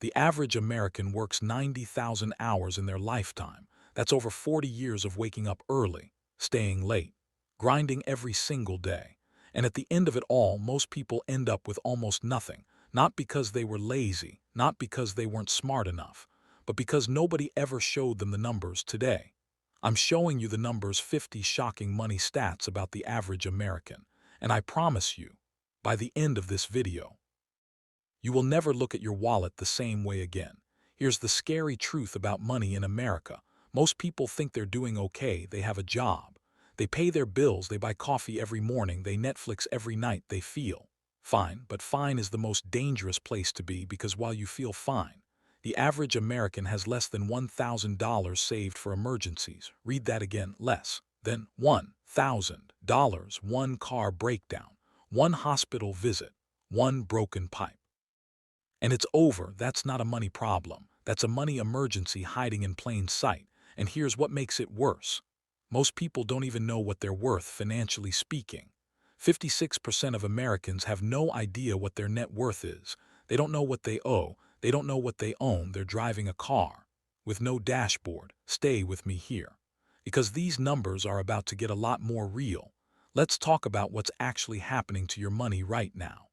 The average American works 90,000 hours in their lifetime. That's over 40 years of waking up early, staying late, grinding every single day. And at the end of it all, most people end up with almost nothing, not because they were lazy, not because they weren't smart enough, but because nobody ever showed them the numbers today. I'm showing you the numbers 50 shocking money stats about the average American, and I promise you, by the end of this video, you will never look at your wallet the same way again. Here's the scary truth about money in America. Most people think they're doing okay, they have a job. They pay their bills, they buy coffee every morning, they Netflix every night, they feel fine. But fine is the most dangerous place to be because while you feel fine, the average American has less than $1,000 saved for emergencies. Read that again, less than $1,000. One car breakdown, one hospital visit, one broken pipe. And it's over. That's not a money problem. That's a money emergency hiding in plain sight. And here's what makes it worse. Most people don't even know what they're worth financially speaking. 56% of Americans have no idea what their net worth is. They don't know what they owe. They don't know what they own. They're driving a car with no dashboard. Stay with me here, because these numbers are about to get a lot more real. Let's talk about what's actually happening to your money right now.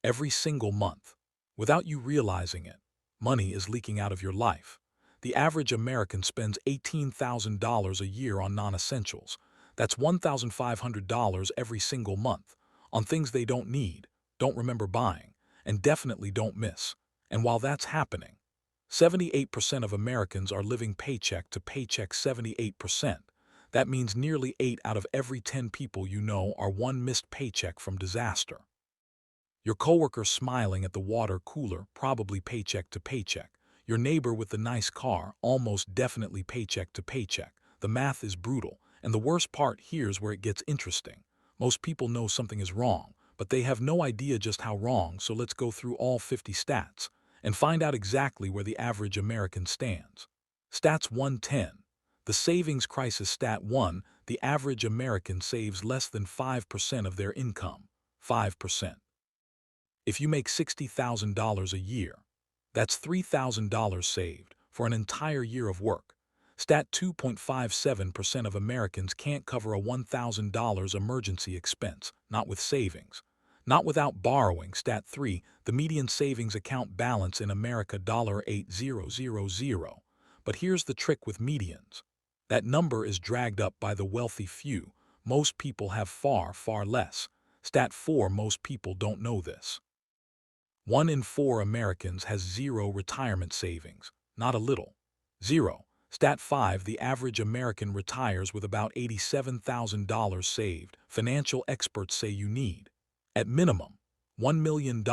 Every single month, without you realizing it, money is leaking out of your life. The average American spends $18,000 a year on non-essentials. That's $1,500 every single month on things they don't need, don't remember buying, and definitely don't miss. And while that's happening, 78% of Americans are living paycheck to paycheck. 78%. That means nearly 8 out of every 10 people you know are one missed paycheck from disaster. Your coworker smiling at the water cooler, probably paycheck to paycheck. Your neighbor with the nice car, almost definitely paycheck to paycheck. The math is brutal, and the worst part, here's where it gets interesting. Most people know something is wrong, but they have no idea just how wrong, so let's go through all 50 stats and find out exactly where the average American stands. Stats 110. The savings crisis. Stat 1. The average American saves less than 5% of their income. 5%. If you make $60,000 a year, that's $3,000 saved for an entire year of work. Stat 2.57% of Americans can't cover a $1,000 emergency expense, not with savings, not without borrowing. Stat 3, the median savings account balance in America $8,000. But here's the trick with medians. That number is dragged up by the wealthy few. Most people have far, far less. Stat 4, most people don't know this. 1 in 4 Americans has zero retirement savings, not a little. Zero. Stat 5, the average American retires with about $87,000 saved. Financial experts say you need, at minimum, $1 million.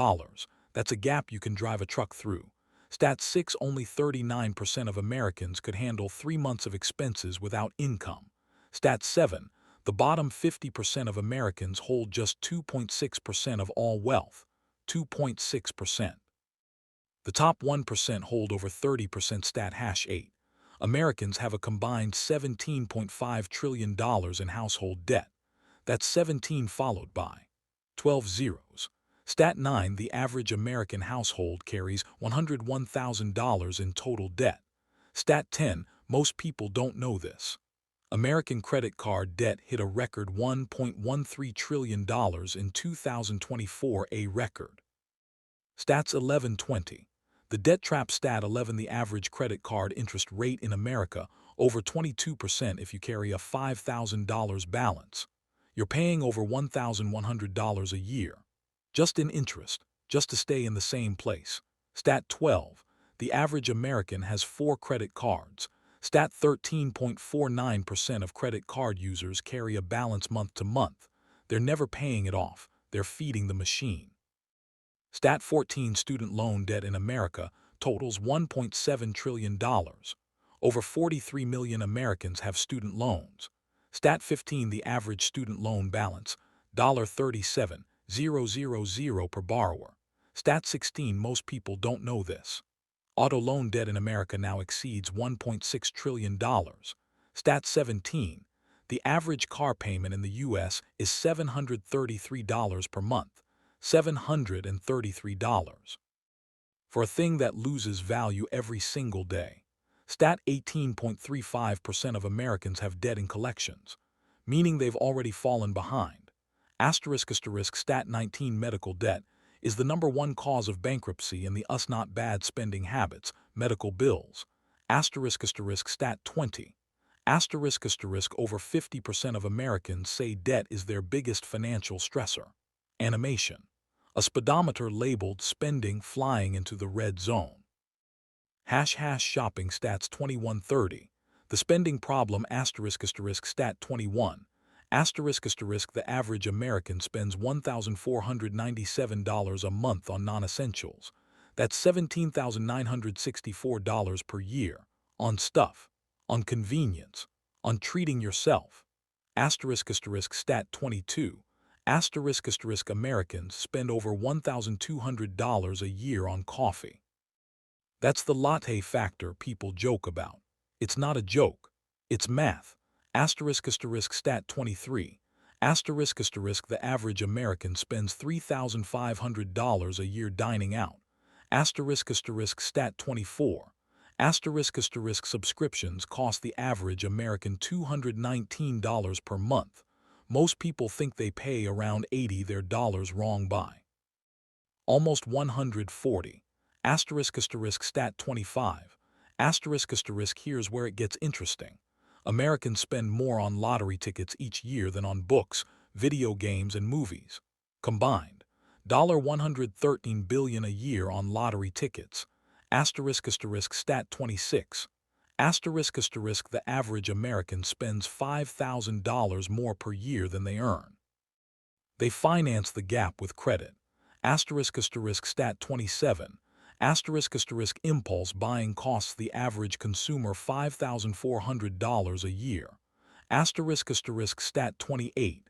That's a gap you can drive a truck through. Stat 6, only 39% of Americans could handle 3 months of expenses without income. Stat 7, the bottom 50% of Americans hold just 2.6% of all wealth. 2.6%. The top 1% hold over 30%. Stat hash 8. Americans have a combined $17.5 trillion in household debt. That's 17 followed by 12 zeros. Stat 9, the average American household carries $101,000 in total debt. Stat 10, most people don't know this. American credit card debt hit a record $1.13 trillion in 2024, a record. Stats 1120. The debt trap. Stat 11, the average credit card interest rate in America, over 22% if you carry a $5,000 balance. You're paying over $1,100 a year, just in interest, just to stay in the same place. Stat 12, the average American has 4 credit cards. Stat 13.49% of credit card users carry a balance month to month. They're never paying it off, they're feeding the machine. Stat 14, student loan debt in America totals $1.7 trillion. Over 43 million Americans have student loans. Stat 15, the average student loan balance, $37,000 per borrower. Stat 16, most people don't know this. Auto loan debt in America now exceeds $1.6 trillion. Stat 17, the average car payment in the U.S. is $733 per month. $733. for a thing that loses value every single day. Stat 18.35% of Americans have debt in collections, meaning they've already fallen behind. Stat 19 medical debt is the #1 cause of bankruptcy in the us not bad spending habits, medical bills. Stat 20. Over 50% of Americans say debt is their biggest financial stressor. Animation. A speedometer labeled spending flying into the red zone. Shopping stats 2130. The spending problem stat 21. The average American spends $1,497 a month on non-essentials. That's $17,964 per year. On stuff. On convenience. On treating yourself. Stat 22. Americans spend over $1,200 a year on coffee. That's the latte factor people joke about. It's not a joke. It's math. Stat 23. The average American spends $3,500 a year dining out. Stat 24. Subscriptions cost the average American $219 per month. Most people think they pay around $80 their dollars wrong by. Almost 140. Stat 25. Here's where it gets interesting. Americans spend more on lottery tickets each year than on books, video games, and movies. Combined, $113 billion a year on lottery tickets. Stat 26. The average American spends $5,000 more per year than they earn. They finance the gap with credit. Stat 27. Impulse buying costs the average consumer $5,400 a year. Stat 28.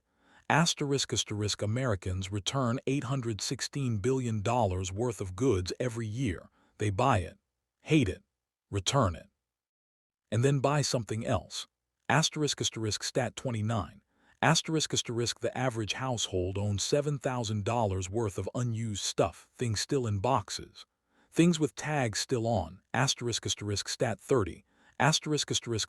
Americans return $816 billion worth of goods every year. They buy it, hate it, return it, and then buy something else. Stat 29. The average household owns $7,000 worth of unused stuff, things still in boxes, things with tags still on. Stat 30.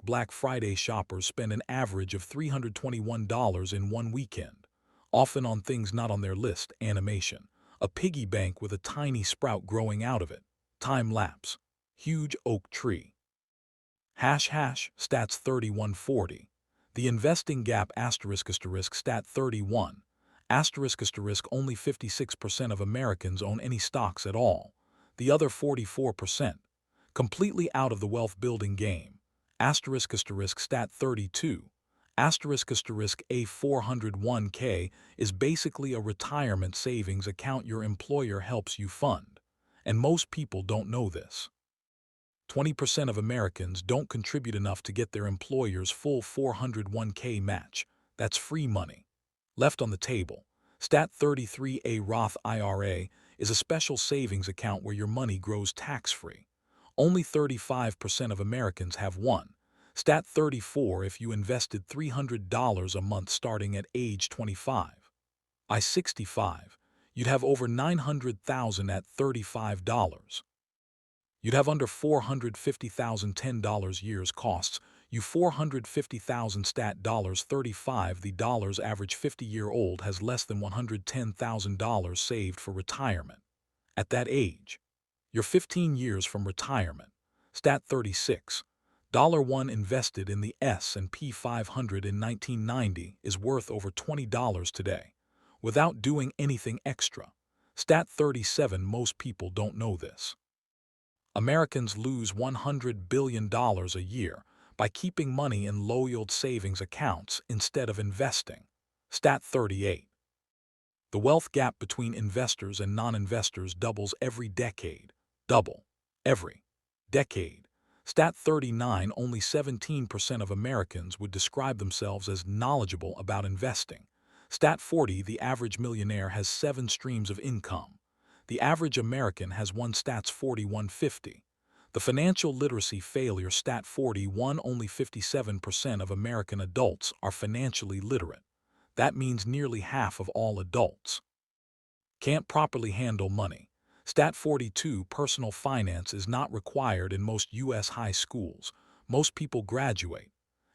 Black Friday shoppers spend an average of $321 in one weekend, often on things not on their list. Animation. A piggy bank with a tiny sprout growing out of it. Time lapse. Huge oak tree. Stats 3140. The investing gap Stat 31. Only 56% of Americans own any stocks at all. The other 44%. Completely out of the wealth building game. Stat 32. A 401k is basically a retirement savings account your employer helps you fund. And most people don't know this. 20% of Americans don't contribute enough to get their employer's full 401k match. That's free money. Left on the table. Stat 33. A Roth IRA is a special savings account where your money grows tax-free. Only 35% of Americans have one. Stat 34. If you invested $300 a month starting at age 25, by 65, you'd have over $900,000 at $35. You'd have under $450,000 $10 years costs, you $450,000 stat $35 the dollars average 50-year-old has less than $110,000 saved for retirement. At that age, you're 15 years from retirement. Stat 36. $1 invested in the S&P 500 in 1990 is worth over $20 today, without doing anything extra. Stat 37. Most people don't know this. Americans lose $100 billion a year by keeping money in low-yield savings accounts instead of investing. Stat 38. The wealth gap between investors and non-investors doubles every decade. Double. Every decade. Stat 39. Only 17% of Americans would describe themselves as knowledgeable about investing. Stat 40. The average millionaire has 7 streams of income. The average American has one. Stats 4150. The financial literacy failure. Stat 41. Only 57% of American adults are financially literate. That means nearly half of all adults can't properly handle money. Stat 42, personal finance is not required in most U.S. high schools. Most people graduate,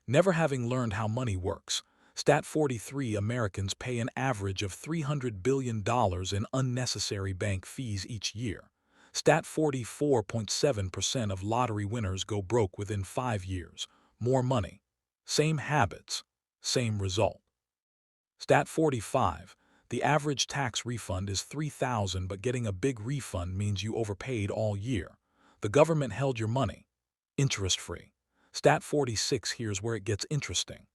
never having learned how money works. Stat 43, Americans pay an average of $300 billion in unnecessary bank fees each year. Stat 44.7% of lottery winners go broke within 5 years. More money. Same habits. Same result. Stat 45. The average tax refund is $3,000, but getting a big refund means you overpaid all year. The government held your money. Interest-free. Stat 46. Here's where it gets interesting.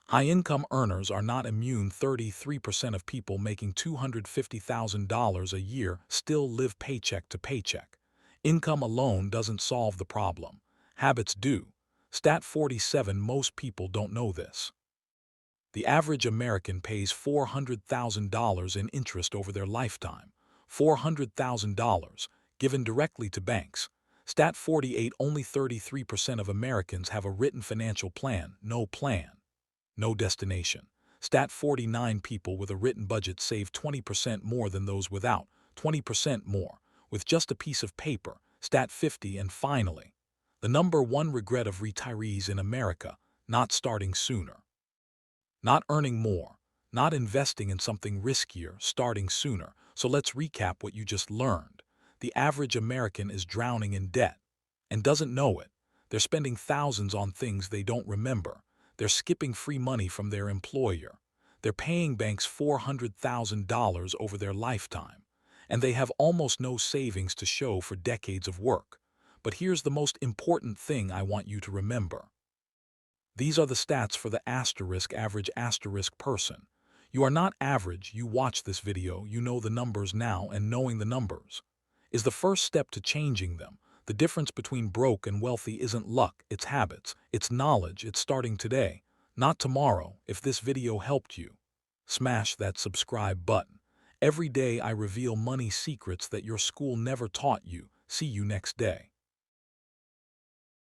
High-income earners are not immune. 33% of people making $250,000 a year still live paycheck to paycheck. Income alone doesn't solve the problem. Habits do. Stat 47. Most people don't know this. The average American pays $400,000 in interest over their lifetime. $400,000, given directly to banks. Stat 48. Only 33% of Americans have a written financial plan. No plan. No destination. Stat 49. People with a written budget save 20% more than those without. 20% more, with just a piece of paper. Stat 50. And finally, the number one regret of retirees in America: not starting sooner. Not earning more, not investing in something riskier, starting sooner. So let's recap what you just learned. The average American is drowning in debt and doesn't know it. They're spending thousands on things they don't remember. They're skipping free money from their employer. They're paying banks $400,000 over their lifetime, and they have almost no savings to show for decades of work. But here's the most important thing I want you to remember. These are the stats for the average person. You are not average. You watch this video, you know the numbers now, and knowing the numbers is the first step to changing them. The difference between broke and wealthy isn't luck, it's habits, it's knowledge. It's starting today, not tomorrow. If this video helped you, smash that subscribe button. Every day I reveal money secrets that your school never taught you. See you next day.